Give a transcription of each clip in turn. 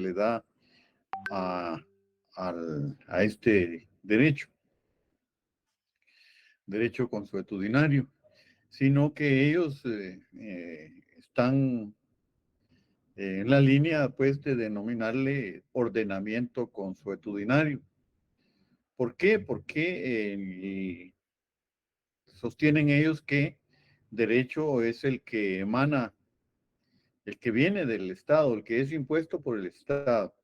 le da a este derecho consuetudinario, sino que ellos están en la línea, pues, de denominarle ordenamiento consuetudinario. ¿Por qué? Porque sostienen ellos que derecho es el que emana, el que viene del Estado, el que es impuesto por el Estado.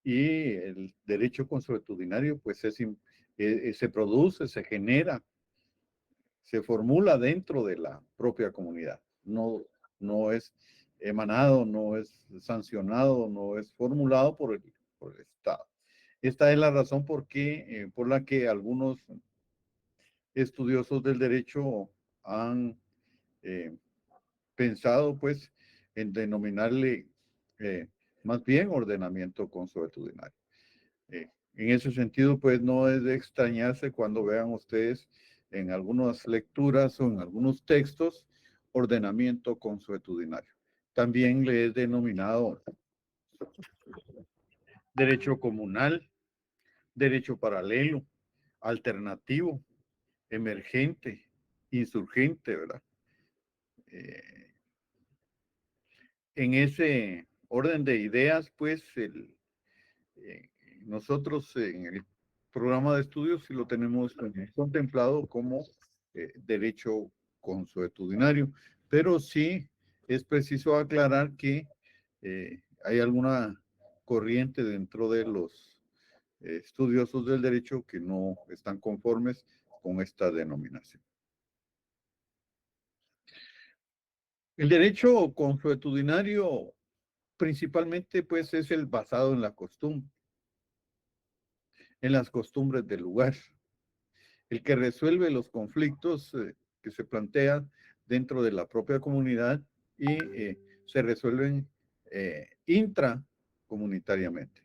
Y el derecho consuetudinario, pues, se produce, se genera, se formula dentro de la propia comunidad. No es emanado, no es sancionado, no es formulado por el Estado. Esta es la razón por la que algunos estudiosos del derecho han eh, pensado, pues, en denominarle más bien ordenamiento consuetudinario. En ese sentido, pues, no es de extrañarse cuando vean ustedes en algunas lecturas o en algunos textos ordenamiento consuetudinario. También le es denominado derecho comunal, derecho paralelo, alternativo, emergente, insurgente, ¿verdad? Eh, en ese orden de ideas, pues, eh, nosotros en el programa de estudios sí lo tenemos contemplado como derecho consuetudinario, pero sí es preciso aclarar que hay alguna corriente dentro de los estudiosos del derecho que no están conformes con esta denominación. El derecho consuetudinario principalmente, pues, es el basado en la costumbre, en las costumbres del lugar, el que resuelve los conflictos que se plantean dentro de la propia comunidad y se resuelven intracomunitariamente.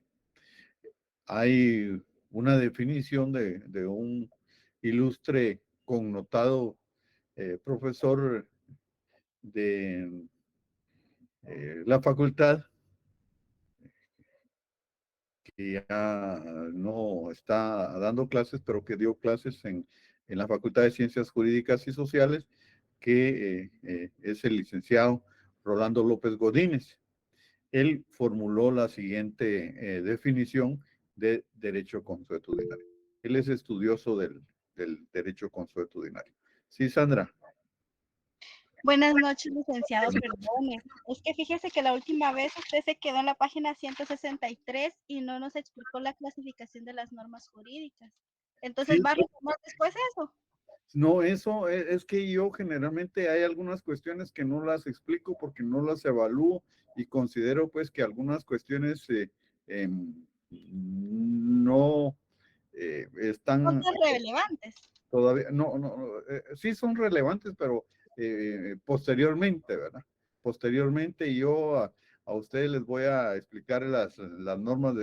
Hay una definición de un ilustre connotado profesor de la facultad, que ya no está dando clases, pero que dio clases en la Facultad de Ciencias Jurídicas y Sociales, que es el licenciado Rolando López Godínez. Él formuló la siguiente definición de derecho consuetudinario. Él es estudioso del derecho consuetudinario. Sí, Sandra. Buenas noches, licenciado, perdone. Es que fíjese que la última vez usted se quedó en la página 163 y no nos explicó la clasificación de las normas jurídicas. Entonces, Sí, ¿va a retomar después eso? no, eso es que yo generalmente hay algunas cuestiones que no las explico porque no las evalúo y considero, pues, que algunas cuestiones no Son están tan relevantes. todavía, sí son relevantes, pero posteriormente, ¿verdad? Posteriormente yo a ustedes les voy a explicar las normas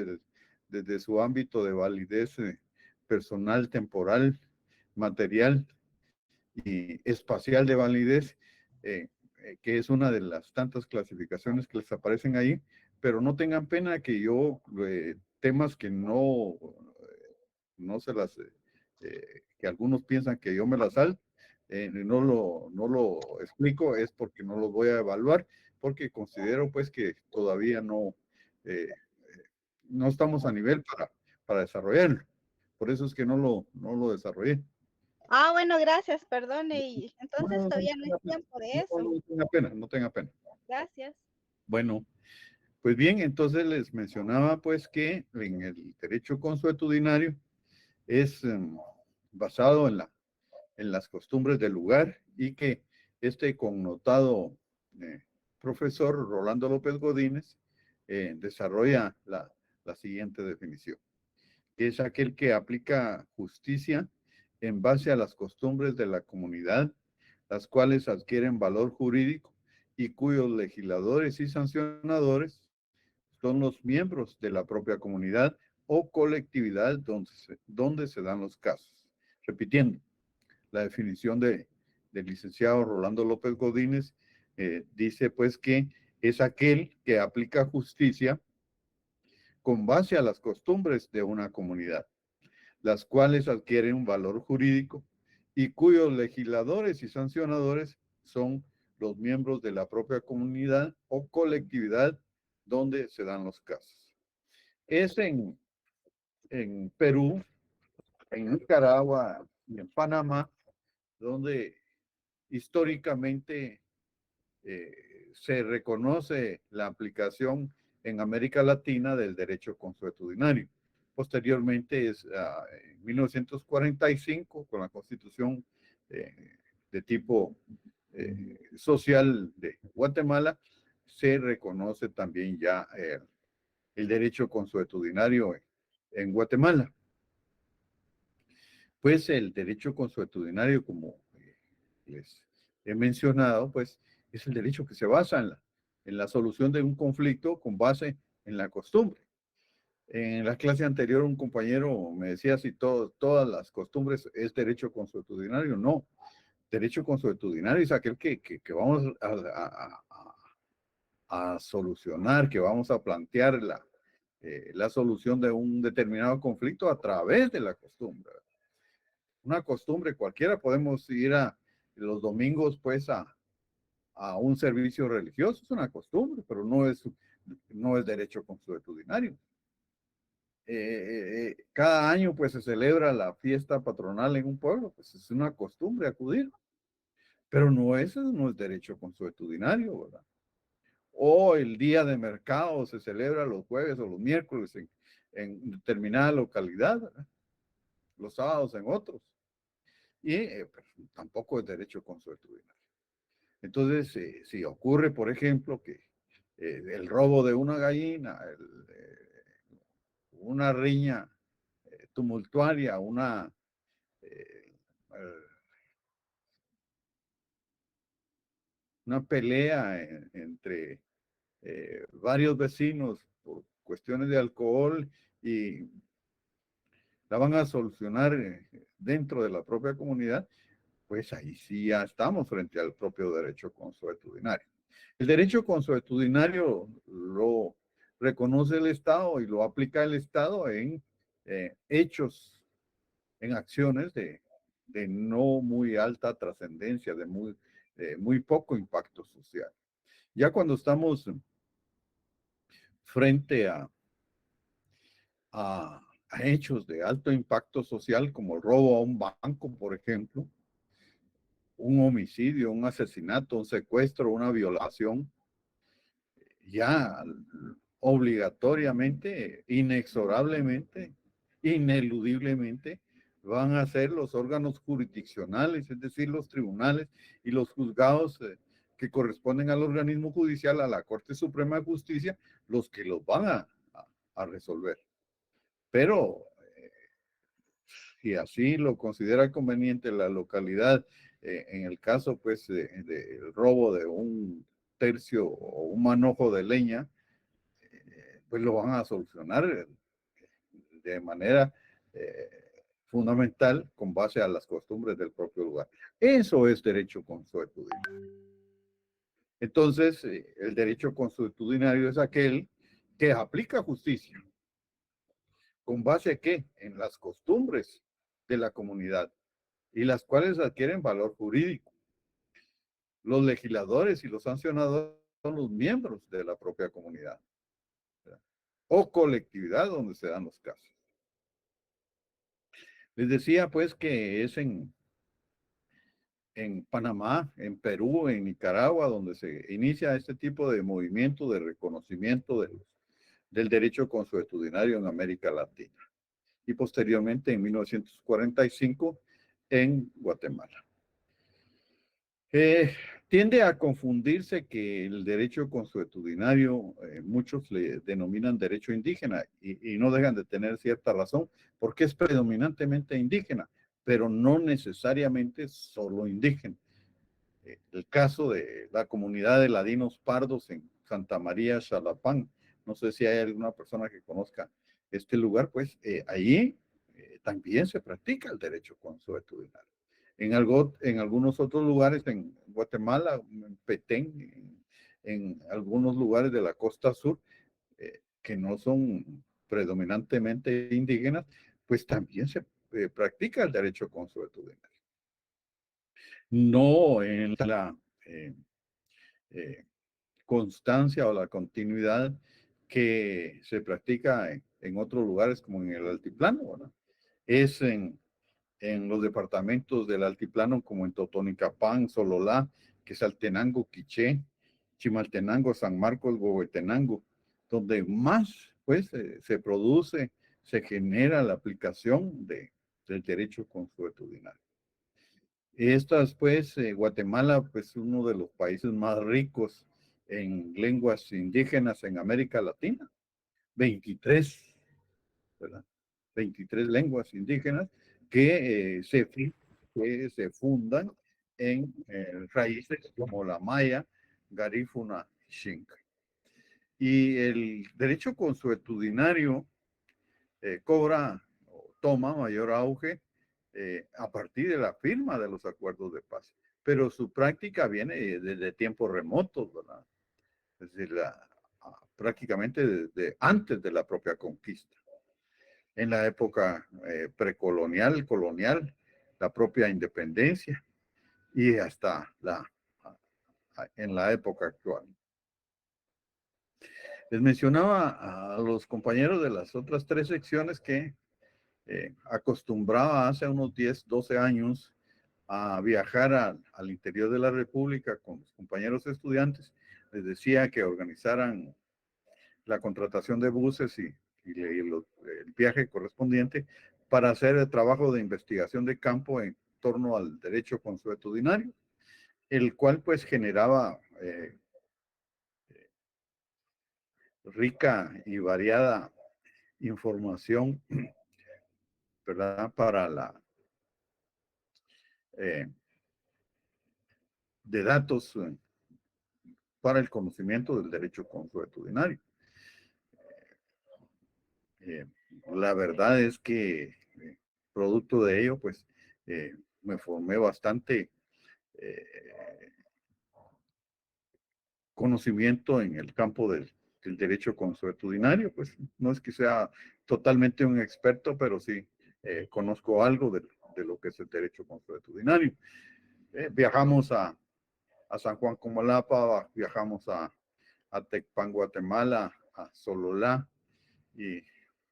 desde su ámbito de validez personal, temporal, material y espacial de validez, que es una de las tantas clasificaciones que les aparecen ahí, pero no tengan pena que yo, temas que no se las, que algunos piensan que yo me las salto, no lo explico, es porque no los voy a evaluar, porque considero, pues, que todavía no estamos a nivel para desarrollarlo. Por eso es que no lo desarrollé. Ah, bueno, gracias, perdone. Y entonces No, todavía no es tiempo de eso. no tenga pena, no tenga pena. Gracias. Bueno, pues bien, entonces les mencionaba, pues, que en el derecho consuetudinario es basado en las costumbres del lugar y que este connotado profesor Rolando López Godínez desarrolla la siguiente definición, que es aquel que aplica justicia en base a las costumbres de la comunidad, las cuales adquieren valor jurídico y cuyos legisladores y sancionadores son los miembros de la propia comunidad o colectividad donde se dan los casos. Repitiendo, la definición del licenciado Rolando López Godínez dice, pues, que es aquel que aplica justicia con base a las costumbres de una comunidad, las cuales adquieren un valor jurídico y cuyos legisladores y sancionadores son los miembros de la propia comunidad o colectividad donde se dan los casos. Es en Perú, en Nicaragua y en Panamá, donde históricamente se reconoce la aplicación en América Latina del derecho consuetudinario. Posteriormente, en 1945, con la Constitución de tipo social de Guatemala, se reconoce también ya el derecho consuetudinario en Guatemala. Pues el derecho consuetudinario, como les he mencionado, pues es el derecho que se basa en la solución de un conflicto con base en la costumbre. En la clase anterior un compañero me decía si todas las costumbres es derecho consuetudinario. No, derecho consuetudinario es aquel que vamos a solucionar, que vamos a plantear la solución de un determinado conflicto a través de la costumbre. Una costumbre cualquiera, podemos ir los domingos pues a un servicio religioso, es una costumbre, pero no es derecho consuetudinario. Cada año pues se celebra la fiesta patronal en un pueblo, pues es una costumbre acudir, pero no es derecho consuetudinario, ¿verdad? O el día de mercado se celebra los jueves o los miércoles en determinada localidad, ¿verdad? Los sábados en otros. Y pues, tampoco es derecho consuetudinario. Entonces, si ocurre, por ejemplo, que el robo de una gallina, una riña tumultuaria, eh, una pelea entre varios vecinos por cuestiones de alcohol y la van a solucionar dentro de la propia comunidad, pues ahí sí ya estamos frente al propio derecho consuetudinario. El derecho consuetudinario lo reconoce el Estado y lo aplica el Estado en hechos, en acciones de no muy alta trascendencia, de muy poco impacto social. Ya cuando estamos frente a hechos de alto impacto social, como el robo a un banco, por ejemplo, un homicidio, un asesinato, un secuestro, una violación, ya obligatoriamente, inexorablemente, ineludiblemente, van a ser los órganos jurisdiccionales, es decir, los tribunales y los juzgados que corresponden al organismo judicial, a la Corte Suprema de Justicia, los que los van a resolver. Pero si así lo considera conveniente la localidad, en el caso pues del robo de un tercio o un manojo de leña, pues lo van a solucionar de manera fundamental con base a las costumbres del propio lugar. Eso es derecho consuetudinario. Entonces, el derecho consuetudinario es aquel que aplica justicia. ¿Con base a qué? En las costumbres de la comunidad y las cuales adquieren valor jurídico. Los legisladores y los sancionadores son los miembros de la propia comunidad, ¿verdad? O colectividad donde se dan los casos. Les decía pues que es en Panamá, en Perú, en Nicaragua, donde se inicia este tipo de movimiento de reconocimiento del derecho consuetudinario en América Latina. Y posteriormente en 1945 en Guatemala. Tiende a confundirse que el derecho consuetudinario, muchos le denominan derecho indígena y no dejan de tener cierta razón porque es predominantemente indígena, pero no necesariamente solo indígena. El caso de la comunidad de ladinos pardos en Santa María, Xalapán, no sé si hay alguna persona que conozca este lugar, pues allí también se practica el derecho consuetudinario. En algunos otros lugares, en Guatemala, en Petén, en algunos lugares de la costa sur, que no son predominantemente indígenas, pues también se practica el derecho consuetudinario. No en la constancia o la continuidad que se practica en otros lugares como en el altiplano, ¿verdad? Es en los departamentos del altiplano como en Totonicapán, Sololá, Quesaltenango, Quiché, Chimaltenango, San Marcos, Huehuetenango, donde más pues se produce, se genera la aplicación del derecho consuetudinario. Estas pues, Guatemala pues uno de los países más ricos en lenguas indígenas en América Latina, 23, ¿verdad? 23 lenguas indígenas que, que se fundan en raíces como la maya, garífuna, xinca. Y el derecho consuetudinario cobra o toma mayor auge a partir de la firma de los acuerdos de paz. Pero su práctica viene desde tiempos remotos, ¿verdad? Desde prácticamente desde antes de la propia conquista. En la época precolonial, colonial, la propia independencia y hasta en la época actual. Les mencionaba a los compañeros de las otras 3 secciones que acostumbraba hace unos 10, 12 años a viajar al interior de la República con los compañeros estudiantes. Les decía que organizaran la contratación de buses y el viaje correspondiente para hacer el trabajo de investigación de campo en torno al derecho consuetudinario, el cual pues generaba rica y variada información, ¿verdad? Para de datos para el conocimiento del derecho consuetudinario. La verdad es que producto de ello, pues me formé bastante conocimiento en el campo del derecho consuetudinario. Pues no es que sea totalmente un experto, pero sí conozco algo de lo que es el derecho consuetudinario. Viajamos a San Juan Comalapa, viajamos a Tecpan, Guatemala, a Sololá y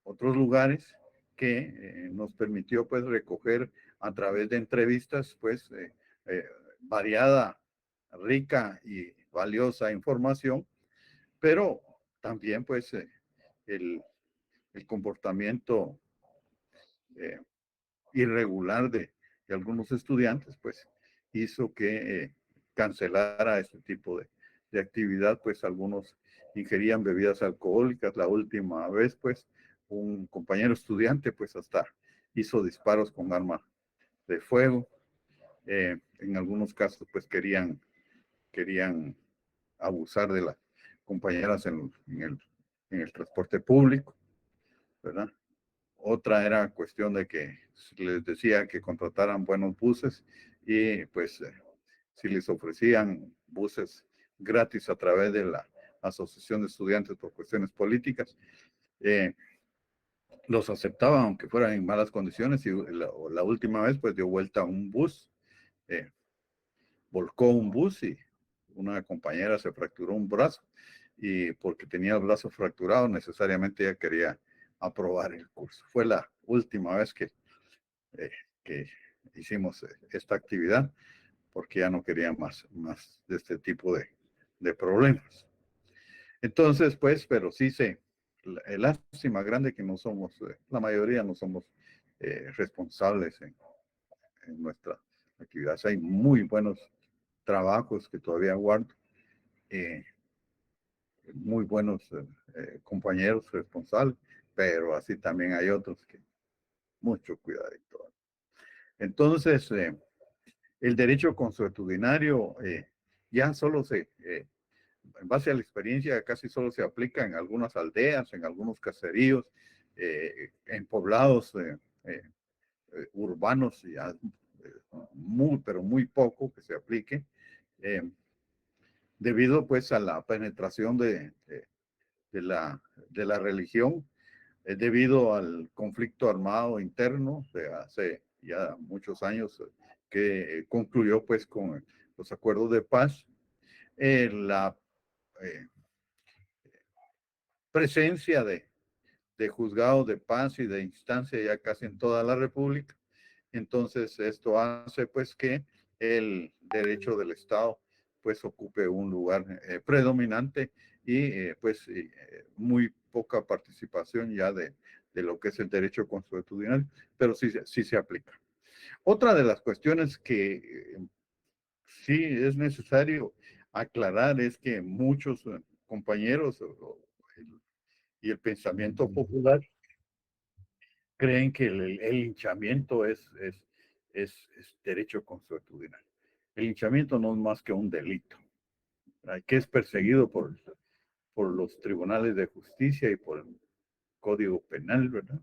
otros lugares que nos permitió pues recoger a través de entrevistas pues variada, rica y valiosa información, pero también pues el comportamiento eh, irregular de algunos estudiantes pues hizo que cancelara este tipo de actividad, pues algunos ingerían bebidas alcohólicas. La última vez pues un compañero estudiante pues hasta hizo disparos con arma de fuego. En algunos casos pues querían abusar de las compañeras en el transporte público, ¿verdad? Otra era cuestión de que les decía que contrataran buenos buses y pues si les ofrecían buses gratis a través de la Asociación de Estudiantes por cuestiones políticas, los aceptaban aunque fueran en malas condiciones. Y la última vez pues dio vuelta a un bus, volcó un bus y una compañera se fracturó un brazo, y porque tenía el brazo fracturado necesariamente ella quería aprobar el curso. Fue la última vez que hicimos esta actividad porque ya no quería más de este tipo de problemas. Entonces, pues, pero sí el lástima grande que no somos, la mayoría no somos responsables en nuestra actividad. Hay muy buenos trabajos que todavía guardo, muy buenos compañeros responsables, pero así también hay otros que mucho cuidadito. Entonces, el derecho consuetudinario ya solo en base a la experiencia, casi solo se aplica en algunas aldeas, en algunos caseríos, en poblados urbanos, ya, pero muy poco que se aplique, debido pues a la penetración de la religión debido al conflicto armado interno de hace ya muchos años que concluyó pues con los acuerdos de paz, la presencia de juzgados de paz y de instancia ya casi en toda la República. Entonces, esto hace pues que el derecho del Estado pues ocupe un lugar predominante y muy poca participación ya de lo que es el derecho consuetudinario, pero sí se aplica. Otra de las cuestiones que sí es necesario aclarar es que muchos compañeros y el pensamiento popular creen que el linchamiento es derecho consuetudinario. El linchamiento no es más que un delito, ¿verdad? Que es perseguido por los tribunales de justicia y por el Código Penal, ¿verdad?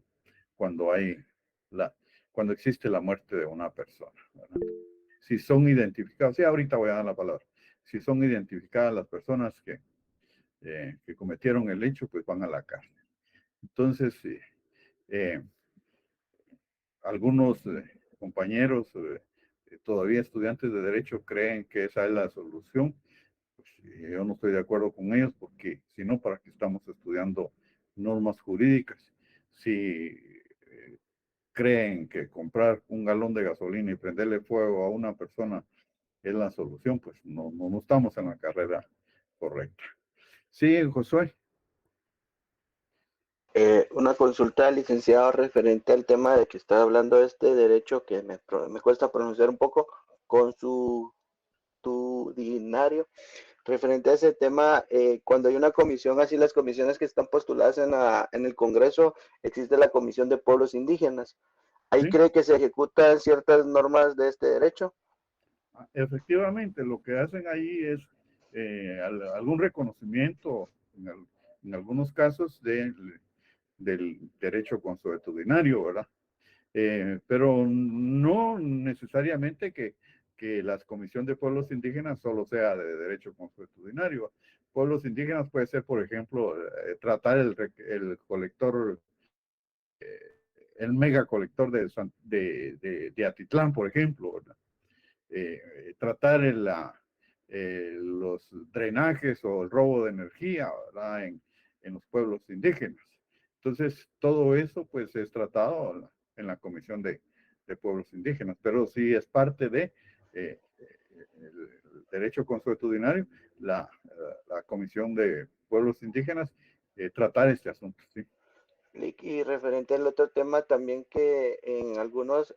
Cuando la, cuando existe la muerte de una persona, ¿verdad? Si son identificados, sí, ahorita voy a dar la palabra, si son identificadas las personas que cometieron el hecho, pues van a la cárcel. Entonces, eh, algunos compañeros, todavía estudiantes de derecho, creen que esa es la solución. Pues, yo no estoy de acuerdo con ellos porque si no, ¿para qué estamos estudiando normas jurídicas? Si creen que comprar un galón de gasolina y prenderle fuego a una persona es la solución, pues no estamos en la carrera correcta. Sí, Josué. Una consulta, licenciado, referente al tema de que está hablando de este derecho que me cuesta pronunciar un poco, consuetudinario. Referente a ese tema, cuando hay una comisión, así las comisiones que están postuladas en el Congreso, existe la Comisión de Pueblos Indígenas. ¿Ahí ¿Sí? cree que se ejecutan ciertas normas de este derecho? Efectivamente, lo que hacen ahí es algún reconocimiento, en algunos casos, del derecho consuetudinario, ¿verdad? Pero no necesariamente que la Comisión de Pueblos Indígenas solo sea de derecho consuetudinario. Pueblos indígenas puede ser, por ejemplo, tratar el colector, el megacolector de Atitlán, por ejemplo, ¿verdad? Tratar los drenajes o el robo de energía, ¿verdad? En los pueblos indígenas. Entonces, todo eso pues es tratado en la Comisión de Pueblos Indígenas, pero sí es parte de el derecho consuetudinario, la Comisión de Pueblos Indígenas, tratar este asunto, ¿sí? Y referente al otro tema, también que en algunos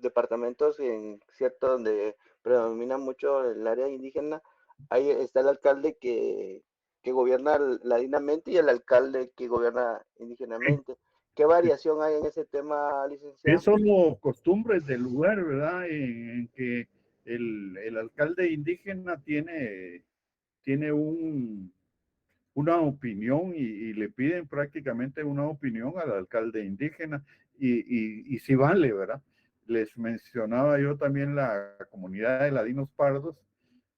departamentos, en cierto donde predomina mucho el área indígena, ahí está el alcalde que gobierna ladinamente y el alcalde que gobierna indígenamente. ¿Qué variación hay en ese tema, Es licenciado? solo costumbres del lugar, ¿verdad? En que el alcalde indígena tiene una opinión y le piden prácticamente una opinión al alcalde indígena y si vale, ¿verdad? Les mencionaba yo también la comunidad de ladinos pardos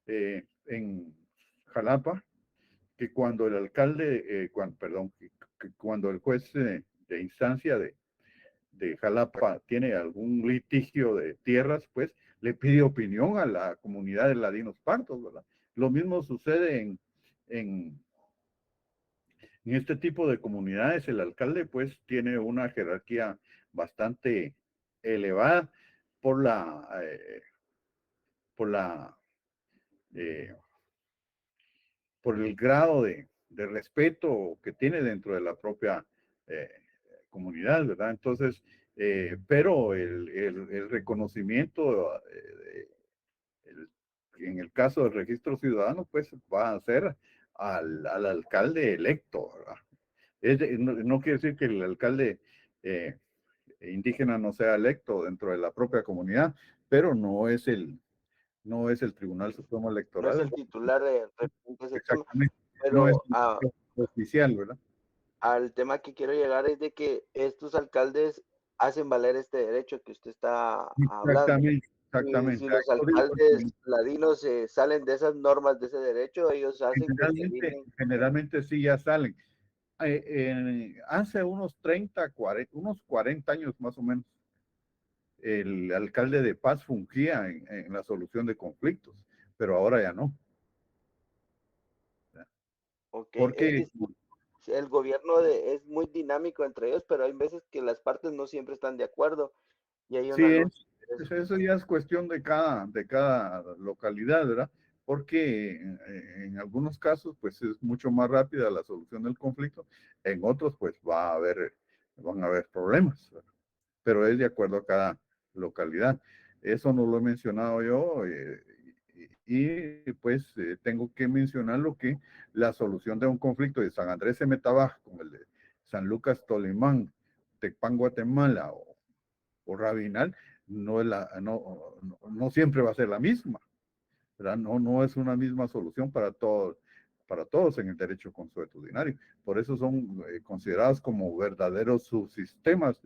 en Jalapa, que cuando el alcalde, perdón, que cuando el juez de instancia de Jalapa tiene algún litigio de tierras, pues le pide opinión a la comunidad de ladinos pardos, ¿verdad? Lo mismo sucede en, en este tipo de comunidades. El alcalde pues tiene una jerarquía bastante elevada por por la, eh, por el grado de respeto que tiene dentro de la propia eh, comunidad, ¿verdad? Entonces, pero el reconocimiento, en el caso del registro ciudadano, pues va a ser al alcalde electo, ¿verdad? No quiere decir que el alcalde eh, indígena no sea electo dentro de la propia comunidad, pero no es el Tribunal Supremo No es Electoral. el titular de referente a ese tema, Exactamente, no es pero oficial, ¿verdad? al tema que quiero llegar es de que estos alcaldes hacen valer este derecho que usted está hablando. Exactamente, Y exactamente. si los alcaldes ladinos salen de esas normas de ese derecho, ellos hacen que se Generalmente, eliminen. generalmente sí ya salen. hace unos 30, 40, unos 40 años más o menos, el alcalde de Paz fungía en la solución de conflictos, pero ahora ya no. Ok, es Porque que sí, el gobierno es muy dinámico entre ellos, pero hay veces que las partes no siempre están de acuerdo y hay sí, una lucha. eso ya es cuestión de cada localidad, ¿verdad? Porque en algunos casos, pues es mucho más rápida la solución del conflicto, en otros, pues van a haber problemas, ¿verdad? Pero es de acuerdo a cada localidad. Eso no lo he mencionado yo, pues tengo que mencionar lo que la solución de un conflicto de San Andrés Semetabaj con el de San Lucas Tolimán, Tecpan, Guatemala o Rabinal, no siempre va a ser la misma, ¿verdad? No es una misma solución para todos en el derecho consuetudinario. Por eso son considerados como verdaderos subsistemas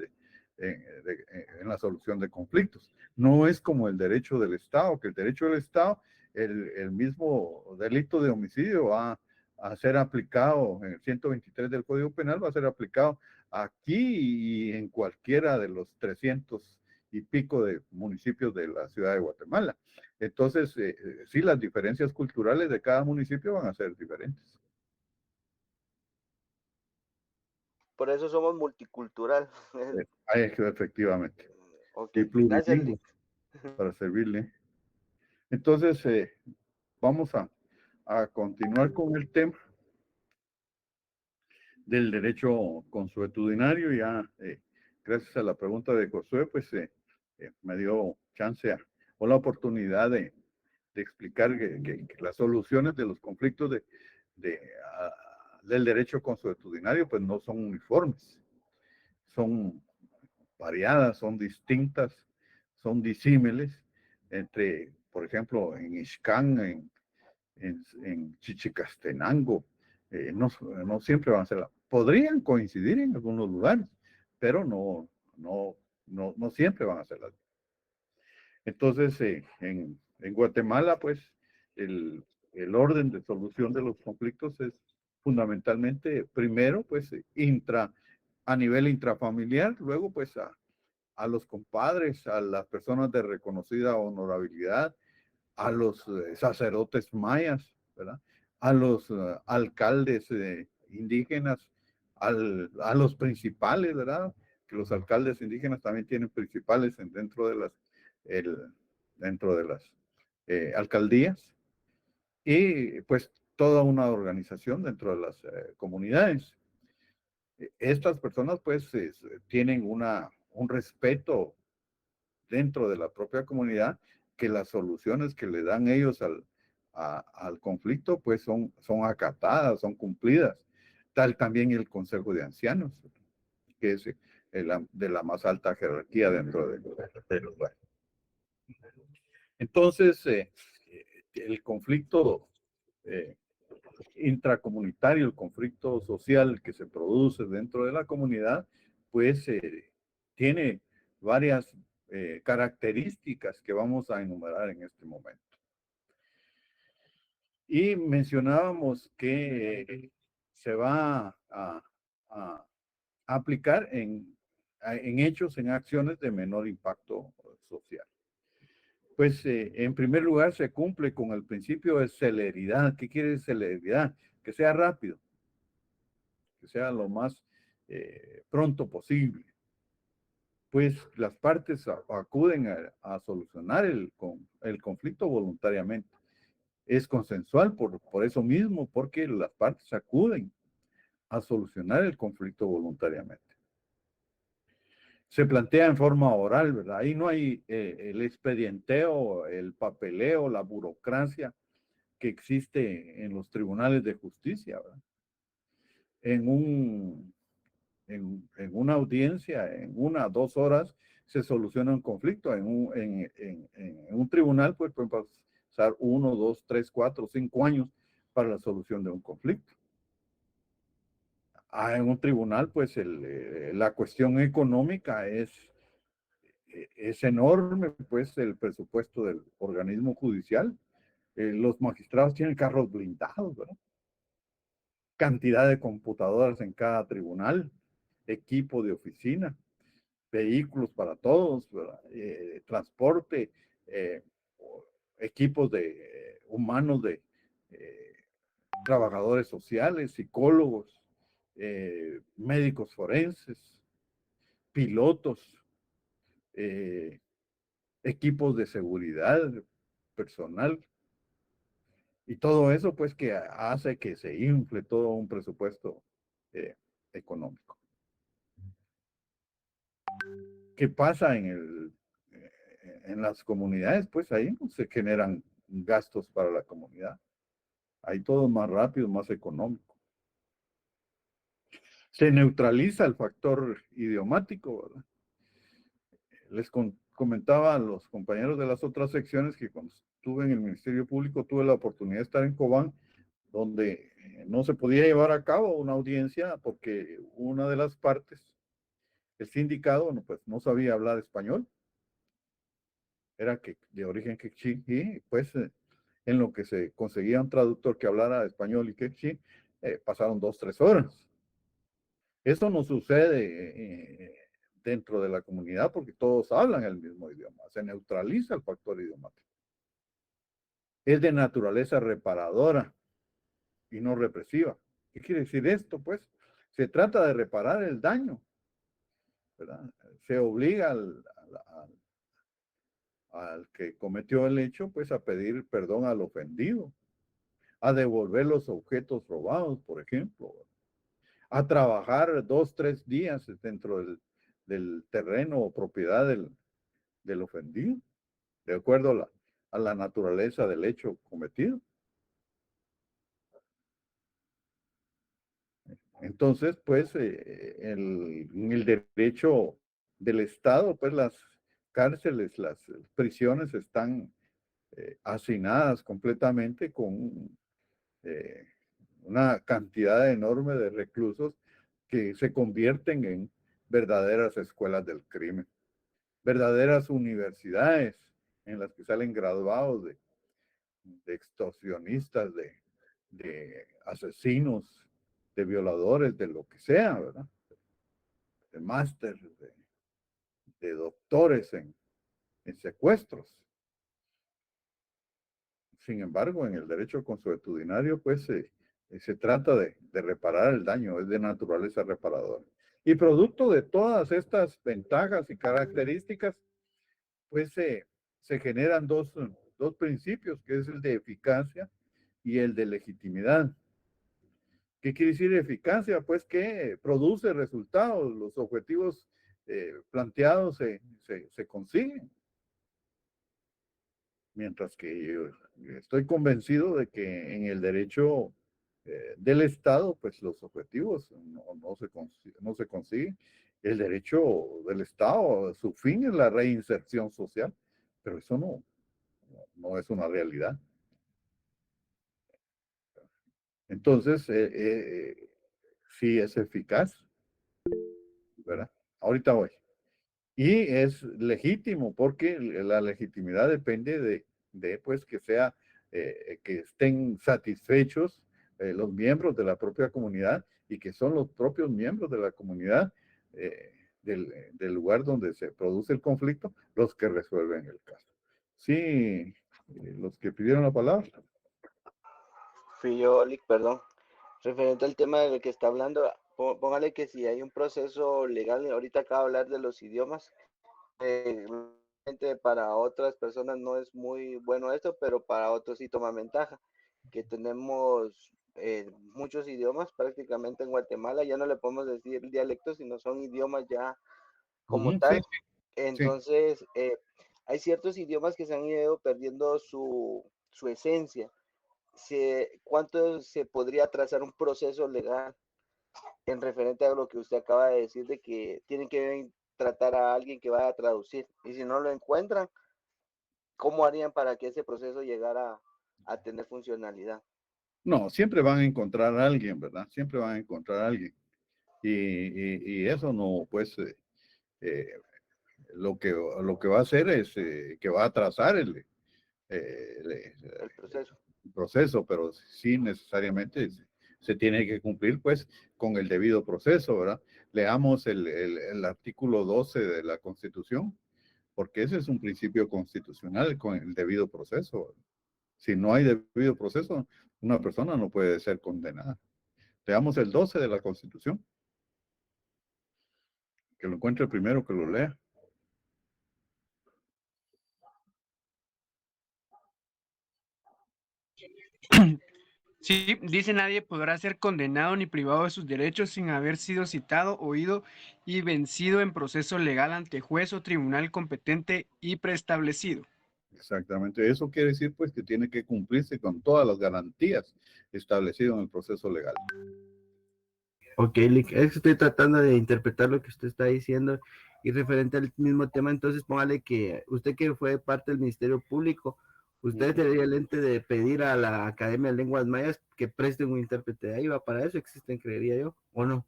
en la solución de conflictos. No es como el derecho del Estado, que el derecho del Estado, el mismo delito de homicidio va a ser aplicado en el 123 del Código Penal, va a ser aplicado aquí y en cualquiera de los 300 y pico de municipios de la ciudad de Guatemala. Entonces, sí, las diferencias culturales de cada municipio van a ser diferentes. Por eso somos multicultural. Efectivamente. Ok, Y gracias, plurilingües Lick. para servirle. Entonces, vamos a continuar con el tema del derecho consuetudinario. Ya, gracias a la pregunta de Josué, pues me dio chance o la oportunidad de explicar que las soluciones de los conflictos de, del derecho consuetudinario pues no son uniformes, son variadas, son distintas, son disímiles entre, por ejemplo, en Ixcán, en Chichicastenango, no siempre van a ser, podrían coincidir en algunos lugares, pero no siempre van a ser las. Entonces, en Guatemala, pues, el orden de solución de los conflictos es fundamentalmente, primero, pues, a nivel intrafamiliar, luego, pues, a los compadres, a las personas de reconocida honorabilidad, a los sacerdotes mayas, ¿verdad? A los alcaldes indígenas, a los principales, ¿verdad? Que los alcaldes indígenas también tienen principales el, dentro de las alcaldías y pues toda una organización dentro de las comunidades. Estas personas pues tienen un respeto dentro de la propia comunidad que las soluciones que le dan ellos al conflicto pues son acatadas, son cumplidas. Tal también el Consejo de Ancianos, que es de la más alta jerarquía dentro del lugar. Entonces, el conflicto intracomunitario, el conflicto social que se produce dentro de la comunidad, pues tiene varias características que vamos a enumerar en este momento. Y mencionábamos que se va a aplicar en hechos, en acciones de menor impacto social. Pues en primer lugar se cumple con el principio de celeridad. ¿Qué quiere decir celeridad? Que sea rápido, que sea lo más pronto posible. Pues las partes acuden a solucionar el conflicto voluntariamente. Es consensual por eso mismo, porque las partes acuden a solucionar el conflicto voluntariamente. Se plantea en forma oral, ¿verdad? Ahí no hay el expedienteo, el papeleo, la burocracia que existe en los tribunales de justicia, ¿verdad? En una audiencia, en 1 o 2 horas, se soluciona un conflicto. En un tribunal, pues pueden pasar 1, 2, 3, 4, 5 años para la solución de un conflicto. En un tribunal, pues la cuestión económica es enorme, pues el presupuesto del organismo judicial. Los magistrados tienen carros blindados, ¿verdad? cantidad de computadoras en cada tribunal, equipo de oficina, vehículos para todos, transporte, equipos de humanos de trabajadores sociales, psicólogos, médicos forenses, pilotos, equipos de seguridad personal, y todo eso pues que hace que se infle todo un presupuesto económico. ¿Qué pasa en las comunidades? Pues ahí no se generan gastos para la comunidad. Ahí todo es más rápido, más económico. Se neutraliza el factor idiomático, ¿verdad? Les comentaba a los compañeros de las otras secciones que cuando estuve en el Ministerio Público tuve la oportunidad de estar en Cobán, donde no se podía llevar a cabo una audiencia porque una de las partes, el sindicado, pues no sabía hablar español, era que de origen quechí, y pues en lo que se conseguía un traductor que hablara español y quechí, pasaron 2, 3 horas. Eso no sucede dentro de la comunidad porque todos hablan el mismo idioma, se neutraliza el factor idiomático. Es de naturaleza reparadora y no represiva. ¿Qué quiere decir esto? Pues se trata de reparar el daño, ¿verdad? Se obliga al que cometió el hecho, pues a pedir perdón al ofendido, a devolver los objetos robados, por ejemplo, a trabajar 2, 3 días dentro del terreno o propiedad del ofendido, de acuerdo a la naturaleza del hecho cometido. Entonces, pues, en el derecho del Estado, pues las cárceles, las prisiones están hacinadas completamente con una cantidad enorme de reclusos que se convierten en verdaderas escuelas del crimen, verdaderas universidades en las que salen graduados de extorsionistas, de asesinos, de violadores, de lo que sea, ¿verdad? De máster, de doctores en secuestros. Sin embargo, en el derecho consuetudinario, pues se trata de reparar el daño, es de naturaleza reparadora. Y producto de todas estas ventajas y características, pues se generan dos principios, que es el de eficacia y el de legitimidad. ¿Qué quiere decir eficacia? Pues que produce resultados, los objetivos planteados se consiguen. Mientras que yo estoy convencido de que en el derecho del Estado, pues los objetivos no se consiguen. El derecho del Estado, su fin es la reinserción social, pero eso no es una realidad. Entonces, sí es eficaz, ¿verdad? Ahorita voy. Y es legítimo porque la legitimidad depende de pues que sea, que estén satisfechos los miembros de la propia comunidad y que son los propios miembros de la comunidad del lugar donde se produce el conflicto los que resuelven el caso. Sí, los que pidieron la palabra. Fui yo, Lick, perdón. Referente al tema del que está hablando, póngale que si hay un proceso legal, ahorita acaba de hablar de los idiomas, para otras personas no es muy bueno esto, pero para otros sí toma ventaja, que tenemos muchos idiomas prácticamente en Guatemala, ya no le podemos decir dialectos, sino son idiomas ya como tal. Sí, sí. Entonces, hay ciertos idiomas que se han ido perdiendo su esencia. ¿Cuánto se podría trazar un proceso legal en referente a lo que usted acaba de decir de que tienen que tratar a alguien que vaya a traducir? Y si no lo encuentran, ¿cómo harían para que ese proceso llegara a tener funcionalidad? No, siempre van a encontrar a alguien, ¿verdad? Siempre van a encontrar a alguien. Y eso no, pues, eh, lo que va a hacer es que va a atrasar El proceso. proceso, pero sí necesariamente se tiene que cumplir pues con el debido proceso, ¿verdad? Leamos el artículo 12 de la Constitución, porque ese es un principio constitucional con el debido proceso, ¿verdad? Si no hay debido proceso, una persona no puede ser condenada. Leamos el 12 de la Constitución. Que lo encuentre primero, que lo lea. Sí, dice: nadie podrá ser condenado ni privado de sus derechos sin haber sido citado, oído y vencido en proceso legal ante juez o tribunal competente y preestablecido. Exactamente. Eso quiere decir pues que tiene que cumplirse con todas las garantías establecidas en el proceso legal. Ok, Lick, es que estoy tratando de interpretar lo que usted está diciendo y referente al mismo tema, entonces póngale que usted, que fue parte del Ministerio Público, usted tendría el ente de pedir a la Academia de Lenguas Mayas que preste un intérprete de ahí, ¿va? Para eso existen, creería yo, ¿o no?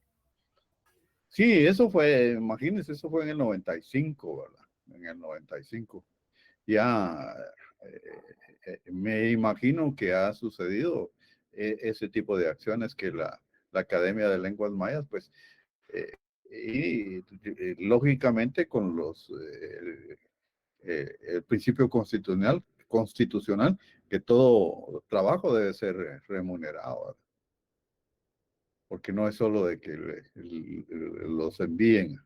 Sí, eso fue, imagínense, eso fue en el 95, ¿verdad? En el 95. Ya me imagino que ha sucedido ese tipo de acciones que la Academia de Lenguas Mayas, pues, eh, lógicamente con el principio constitucional, que todo trabajo debe ser remunerado, ¿verdad? Porque no es solo de que los envíen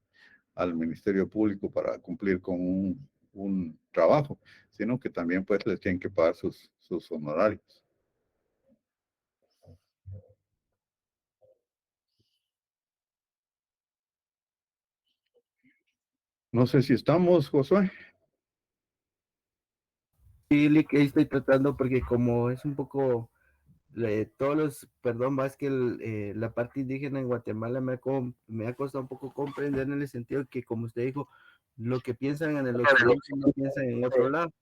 al Ministerio Público para cumplir con un trabajo, sino que también pues les tienen que pagar sus honorarios. No sé si estamos, Josué. Sí, Lick, ahí estoy tratando porque como es un poco, todos los, perdón, más que la parte indígena en Guatemala me ha costado un poco comprender en el sentido que, como usted dijo, lo que piensan en el occidente no piensan en otro lado,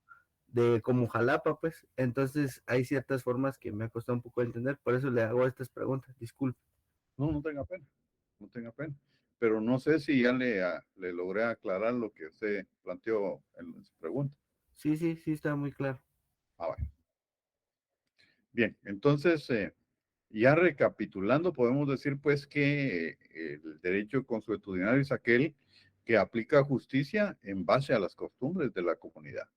de como Jalapa, pues. Entonces hay ciertas formas que me ha costado un poco entender, por eso le hago estas preguntas, disculpe. No, no tenga pena, no tenga pena. Pero no sé si ya le logré aclarar lo que usted planteó en su pregunta. Sí, sí, sí, está muy claro. Ah, bueno. Bien, entonces, ya recapitulando, podemos decir pues que el derecho consuetudinario es aquel que aplica justicia en base a las costumbres de la comunidad,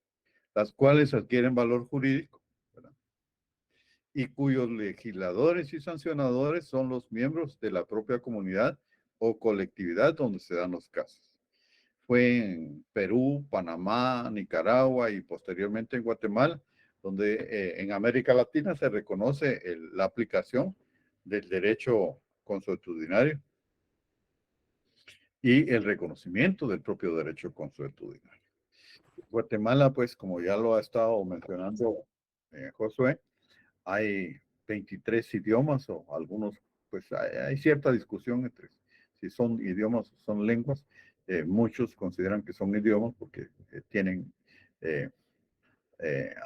las cuales adquieren valor jurídico, ¿verdad? Y cuyos legisladores y sancionadores son los miembros de la propia comunidad o colectividad donde se dan los casos. Fue en Perú, Panamá, Nicaragua y posteriormente en Guatemala, donde en América Latina se reconoce la aplicación del derecho consuetudinario y el reconocimiento del propio derecho consuetudinario. Guatemala, pues como ya lo ha estado mencionando Josué, hay 23 idiomas o algunos, pues hay cierta discusión entre si son idiomas o son lenguas. Muchos consideran que son idiomas porque tienen,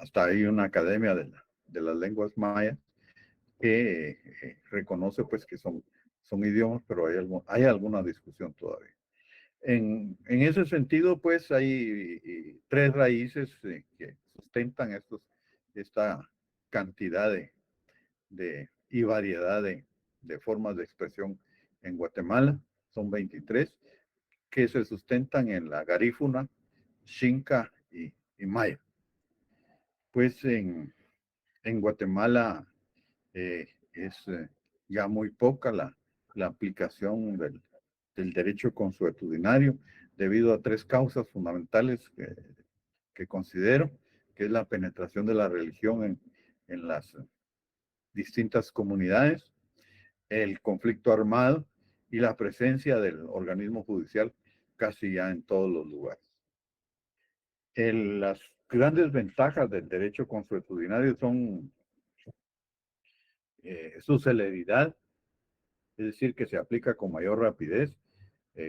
hasta hay una academia de las lenguas mayas que reconoce pues que son idiomas, pero hay alguna discusión todavía. En ese sentido, pues hay tres raíces que sustentan esta cantidad y variedad de formas de expresión en Guatemala. Son 23 que se sustentan en la garífuna, xinca y maya. Pues en Guatemala es ya muy poca la aplicación del derecho consuetudinario debido a tres causas fundamentales que considero, que es la penetración de la religión en las distintas comunidades, el conflicto armado y la presencia del organismo judicial casi ya en todos los lugares. Las grandes ventajas del derecho consuetudinario son su celeridad, es decir, que se aplica con mayor rapidez,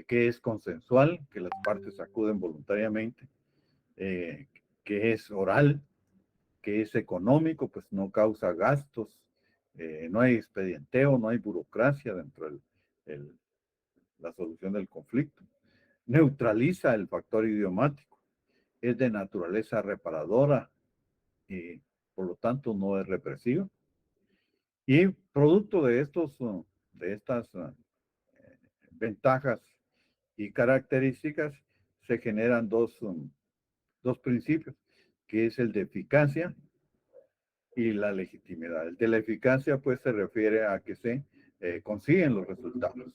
que es consensual, que las partes acuden voluntariamente, que es oral, que es económico, pues no causa gastos, no hay expedienteo, no hay burocracia dentro de la solución del conflicto, neutraliza el factor idiomático, es de naturaleza reparadora y por lo tanto no es represivo, Y producto de estas ventajas y características, se generan dos principios, que es el de eficacia y la legitimidad. El de la eficacia, pues, se refiere a que se consiguen los resultados.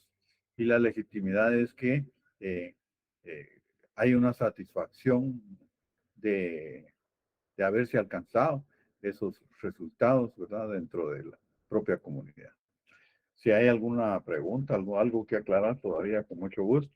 Y la legitimidad es que eh, hay una satisfacción de haberse alcanzado esos resultados, ¿verdad?, dentro de la propia comunidad. Si hay alguna pregunta, algo que aclarar, todavía con mucho gusto.